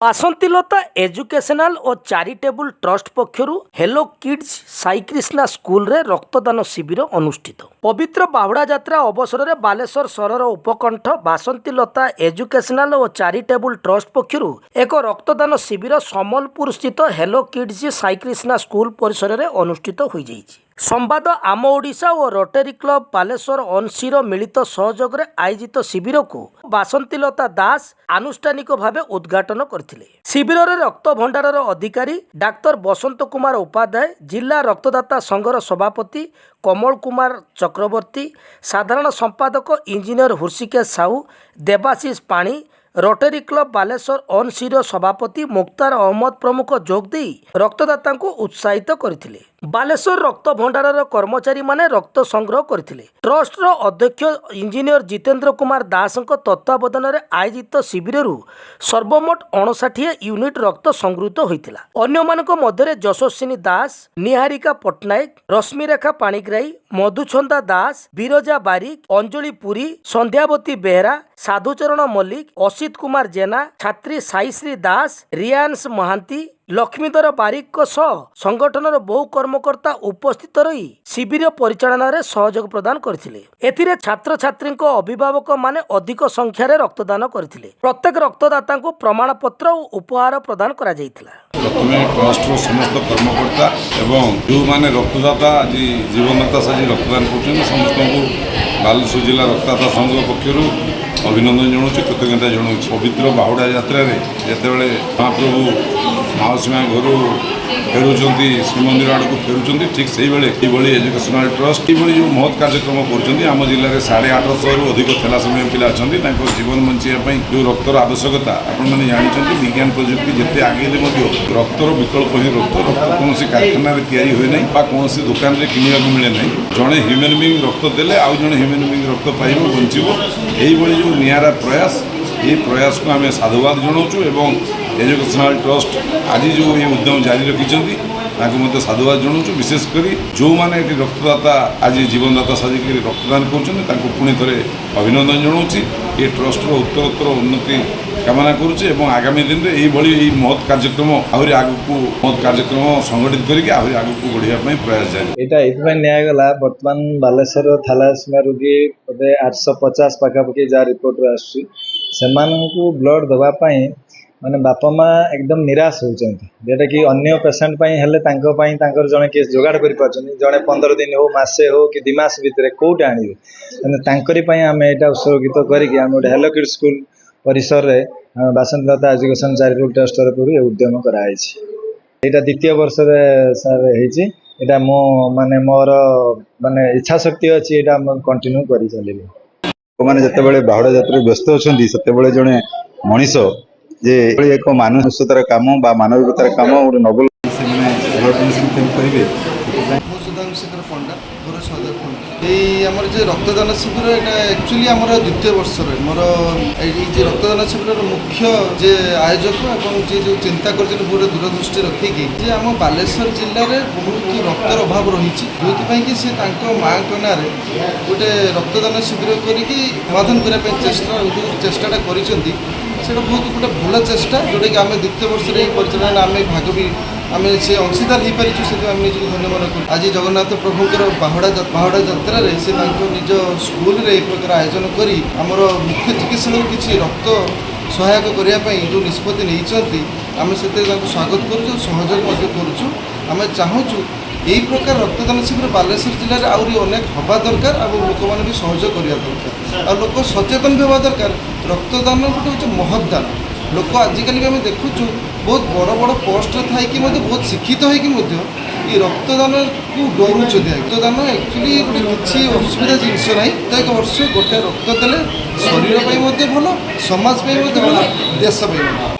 Basantilata educational ଓ charitable trust ପକ୍ଷରୁ hello kids Saikrishna ସ୍କୁଲରେ ରକ୍ତଦାନ ଶିବିର ଅନୁଷ୍ଠିତ। ପବିତ୍ର ବାହୁଡ଼ା ଯାତ୍ରା ଅବସରରେ ବାଲେଶ୍ୱର ସହରର ଉପକଣ୍ଠ ବାସନ୍ତୀଲତା ଏଜୁକେସନାଲ ଓ ଚାରିଟେବୁଲ ଟ୍ରଷ୍ଟ ପକ୍ଷରୁ ଏକ ରକ୍ତଦାନ ଶିବିର ସମ୍ବଲପୁର ସ୍ଥିତ ହେଲୋ କିଡ୍ସ ସାଇକ୍ରିଷ୍ଣା ସ୍କୁଲ ପରିସରରେ ଅନୁଷ୍ଠିତ ହୋଇଯାଇଛି। ସମ୍ବାଦ ଆମ ଓଡ଼ିଶା ଓ ରୋଟାରୀ କ୍ଲବ ବାଲେଶ୍ୱର ଅନସିର ମିଳିତ ସହଯୋଗରେ ଆୟୋଜିତ ଶିବିରକୁ ବାସନ୍ତୀଲତା ଦାସ ଆନୁଷ୍ଠାନିକ ଭାବେ ଉଦ୍ଘାଟନ କରିଥିଲେ। ଶିବିରରେ ରକ୍ତ ଭଣ୍ଡାରର ଅଧିକାରୀ ଡାକ୍ତର ବସନ୍ତ କୁମାର ଉପାଧ୍ୟାୟ, ଜିଲ୍ଲା ରକ୍ତଦାତା ସଂଘର ସଭାପତି କମଳ କୁମାର ଚକ୍ରବର୍ତ୍ତୀ, ସାଧାରଣ ସମ୍ପାଦକ ଇଞ୍ଜିନିୟର ହୃଷିକେଶ ସାହୁ, ଦେବାଶିଷ ପାଣି, ରୋଟାରୀ କ୍ଲବ ବାଲେଶ୍ୱର ଅନସିର ସଭାପତି ମୁକ୍ତାର ଅହମ୍ମଦ ପ୍ରମୁଖ ଯୋଗଦେଇ ରକ୍ତଦାତାଙ୍କୁ ଉତ୍ସାହିତ କରିଥିଲେ। ବାଲେଶ୍ୱର ରକ୍ତ ଭଣ୍ଡାରର କର୍ମଚାରୀମାନେ ରକ୍ତ ସଂଗ୍ରହ କରିଥିଲେ। ଟ୍ରଷ୍ଟର ଅଧ୍ୟକ୍ଷ ଇଞ୍ଜିନିୟର ଜିତେନ୍ଦ୍ର କୁମାର ଦାସଙ୍କ ତତ୍ତ୍ୱାବଧାନରେ ଆୟୋଜିତ ଶିବିରରୁ ସର୍ବମୋଟ 59 ୟୁନିଟ୍ ରକ୍ତ ସଂଗୃହୀତ ହୋଇଥିଲା। ଅନ୍ୟମାନଙ୍କ ମଧ୍ୟରେ ଯଶସ୍ୱିନୀ ଦାସ, ନିହାରିକା ପଟ୍ଟନାୟକ, ରଶ୍ମିରେଖା ପାଣିଗ୍ରାହୀ, ମଧୁଛନ୍ଦା ଦାସ, ବିରଜା ବାରିକ, ଅଞ୍ଜଳି ପୁରୀ, ସନ୍ଧ୍ୟାବତୀ ବେହେରା, ସାଧୁଚରଣ ମଲ୍ଲିକ, ଅସିତ କୁମାର ଜେନା, ଛାତ୍ରୀ ସାଇଶ୍ରୀ ଦାସ, ରିୟାନ୍ସ ମହାନ୍ତି, ଲକ୍ଷ୍ମୀଧର ବାରିକଙ୍କ ସହ ସଂଗଠନର ବହୁ କର୍ମକର୍ତ୍ତା ଉପସ୍ଥିତ ରହି ଶିବିର ପରିଚାଳନାରେ ସହଯୋଗ ପ୍ରଦାନ କରିଥିଲେ। ଏଥିରେ ଛାତ୍ରଛାତ୍ରୀଙ୍କ ଅଭିଭାବକମାନେ ଅଧିକ ସଂଖ୍ୟାରେ ରକ୍ତଦାନ କରିଥିଲେ। ପ୍ରତ୍ୟେକ ରକ୍ତଦାତାଙ୍କୁ ପ୍ରମାଣପତ୍ର ଓ ଉପହାର ପ୍ରଦାନ କରାଯାଇଥିଲା। ପ୍ରଥମେ ଟ୍ରଷ୍ଟର ସମସ୍ତ କର୍ମକର୍ତ୍ତା ଏବଂ ଯେଉଁମାନେ ରକ୍ତଦାତା ଆଜି ଜୀବନଦାତା ସାଜି ରକ୍ତଦାନ କରୁଛନ୍ତି ସମସ୍ତଙ୍କୁ ବାଲେଶ୍ୱର ଜିଲ୍ଲା ରକ୍ତଦାତା ସଂଘ ପକ୍ଷରୁ ଅଭିନନ୍ଦନ ଜଣାଉଛି, କୃତଜ୍ଞତା ଜଣାଉଛି। ପବିତ୍ର ବାହୁଡ଼ା ଯାତ୍ରାରେ ଯେତେବେଳେ ମହାପ୍ରଭୁ ମାଉସୀ ମା ଘରୁ ଫେରୁଛନ୍ତି, ଶ୍ରୀମନ୍ଦିର ଆଡ଼କୁ ଫେରୁଛନ୍ତି, ଠିକ୍ ସେଇଭଳି ଏଇଭଳି ଏଜୁକେସନାଲ ଟ୍ରଷ୍ଟ ଏଇଭଳି ଯେଉଁ ମହତ୍ କାର୍ଯ୍ୟକ୍ରମ କରୁଛନ୍ତି। ଆମ ଜିଲ୍ଲାରେ 850ରୁ ଅଧିକ ଥେଲାସେମିଆ ପିଲା ଅଛନ୍ତି। ତାଙ୍କ ଜୀବନ ବଞ୍ଚିବା ପାଇଁ ଯେଉଁ ରକ୍ତର ଆବଶ୍ୟକତା ଆପଣମାନେ ଜାଣିଛନ୍ତି। ବିଜ୍ଞାନ ପ୍ରଯୁକ୍ତି ଯେତେ ଆଗେଇଲେ ମଧ୍ୟ ରକ୍ତର ବିକଳ୍ପ ହିଁ ରକ୍ତ କୌଣସି କାରଖାନାରେ ତିଆରି ହୁଏ ନାହିଁ ବା କୌଣସି ଦୋକାନରେ କିଣିବାକୁ ମିଳେ ନାହିଁ। ଜଣେ ହ୍ୟୁମାନ୍ ବିଙ୍ଗ ରକ୍ତ ଦେଲେ ଆଉ ଜଣେ ହ୍ୟୁମାନ୍ ବିଙ୍ଗ ରକ୍ତ ପାଇବ, ବଞ୍ଚିବ। ଏଇଭଳି ଯେଉଁ ନିଆରା ପ୍ରୟାସ, এই প্রয়াসକୁ ଆମେ ସାଧୁବାଦ ଜଣାଉଛୁ ଏବଂ ଏଜୁକେସନାଲ ଟ୍ରଷ୍ଟ ଆଜି ଯେଉଁ এই ଉଦ୍ୟମ ଜାରି ରଖିଛନ୍ତି ତାଙ୍କୁ ମଧ୍ୟ ସାଧୁବାଦ ଜଣାଉଛୁ। ବିଶେଷ କରି ଯେଉଁମାନେ ଏଠି ରକ୍ତଦାତା ଆଜି ଜୀବନଦାତା ସାଜିକି ରକ୍ତଦାନ କରୁଛନ୍ତି ତାଙ୍କୁ ପୁଣି ଥରେ ଅଭିନନ୍ଦନ ଜଣାଉଛି। ଏ ଟ୍ରଷ୍ଟର ଉତ୍ତରୋତ୍ତର ଉନ୍ନତି କାମନା କରୁଛି ଏବଂ ଆଗାମୀ ଦିନରେ ଏଇଭଳି ଏହି ମହତ୍ କାର୍ଯ୍ୟକ୍ରମ ଆହୁରି ଆଗକୁ ମହତ୍ କାର୍ଯ୍ୟକ୍ରମ ସଂଗଠିତ କରିକି ଆହୁରି ଆଗକୁ ବଢ଼ିବା ପାଇଁ ପ୍ରୟାସ ଜାରି। ଏଇଟା ଏଇଥିପାଇଁ ନିଆଗଲା, ବର୍ତ୍ତମାନ ବାଲେଶ୍ୱର ଥାଲାସେମିଆ ରୋଗୀ ବୋଧେ 850 ପାଖାପାଖି ଯାହା ରିପୋର୍ଟରେ ଆସୁଛି, ସେମାନଙ୍କୁ ବ୍ଲଡ଼ ଦେବା ପାଇଁ ମାନେ ବାପା ମା ଏକଦମ ନିରାଶ ହେଉଛନ୍ତି। ଯେଉଁଟାକି ଅନ୍ୟ ପେସେଣ୍ଟ ପାଇଁ ହେଲେ ତାଙ୍କ ପାଇଁ ତାଙ୍କର ଜଣେ କିଏ ଯୋଗାଡ଼ କରିପାରୁଛନ୍ତି, ଜଣେ 15 ଦିନ ହେଉ, ମାସେ ହେଉ କି 2 ମାସ ଭିତରେ କେଉଁଠି ଆଣିବେ। ମାନେ ତାଙ୍କରି ପାଇଁ ଆମେ ଏଇଟା ଉତ୍ସର୍ଗିତ କରିକି ଆମେ ଗୋଟେ ହେଲୋ କିଡ୍ସ ସ୍କୁଲ ପରିସରରେ ବାସନ୍ତୀଲତା ଏଜୁକେସନ ଚାରିଟେବୁଲ ଟ୍ରଷ୍ଟ ତରଫରୁ ଏ ଉଦ୍ୟମ କରାଯାଇଛି। ଏଇଟା ଦ୍ୱିତୀୟ ବର୍ଷରେ ସାର୍ ହେଇଛି। ଏଇଟା ମୁଁ ମାନେ ମୋର ମାନେ ଇଚ୍ଛା ଶକ୍ତି ଅଛି, ଏଇଟା ମୁଁ କଣ୍ଟିନ୍ୟୁ କରି ଚାଲିବି। ଲୋକମାନେ ଯେତେବେଳେ ବାହୁଡ଼ା ଯାତ୍ରାରେ ବ୍ୟସ୍ତ ଅଛନ୍ତି ସେତେବେଳେ ଜଣେ ମଣିଷ ଯେ ଏଭଳି ଏକ ମାନବତାର କାମ ବା ମାନବିକତାର କାମ ଗୋଟେ ନୋବେଲ ସେମାନେ କରିବେ। ମୁଁ ସୁଧାଂଶେଖର ପଣ୍ଡା, ମୋର ସଦର ପଣ୍ଡା। এই আমার যে রক্তদান শিবির এটা একচুয়ালি আমার দ্বিতীয় বর্ষর মোর এই যে রক্তদান শিবিরের মুখ্য যে আয়োজক এবং যে চিন্তা করছেন পুরো দূরদৃষ্টি রক্ষিকি যে আম বালেশ্বর জেলার বহুত রক্তর অভাব রয়েছে, যেপাই কি সে তাঁর মাঙ্ক নাঁরে গোটে রক্তদান শিবির করি সমাধান করা চেষ্টাটা করেছেন। সেটা বহুত গোটে ভালো চেষ্টা, যেটাকি আমি দ্বিতীয় বর্ষের এই পরিচালনা আমি ভাগ বি আমি সে অংশীদার হয়ে পারিছু, সেটা আমি নিজকে ধন্য মনে করি। আজ জগন্নাথ প্রভুঙ্কর বাহুড়া যাত্রার সে তাঁর নিজ স্কুলের এই প্রকার আয়োজন করে আমার মুখ্য চিকিৎসক কিছু রক্ত সহায়ক করা যে নিষ্পত্তি নিয়েছেন আমি সেটা স্বাগত করছু, সহযোগ করছু। আমি চাহুছু এই প্রকার রক্তদান শিবির বালেশ্বর জেলার আহরি অনেক হওয়া দরকার এবং লোক মানে সহযোগ করা দরকার। আর লোক সচেতন হওয়া দরকার। রক্তদান গোটে হচ্ছে মহৎ দান। লোক আজিকালি আমি দেখুছু বহুত বড় বড় পোস্টরে থাকি বহুত শিক্ষিত হয়েকি এই রক্তদানকু ডরুଛନ୍ତି। রক্তদান একচুয়ালি গোটে কিছু অসুবিধা জিনিস না। প্রত্যেক বর্ষ গোটে রক্ত দেলে শরীর পাই ভালো, সমাজ পাই ভালো, দেশ পাই ভালো।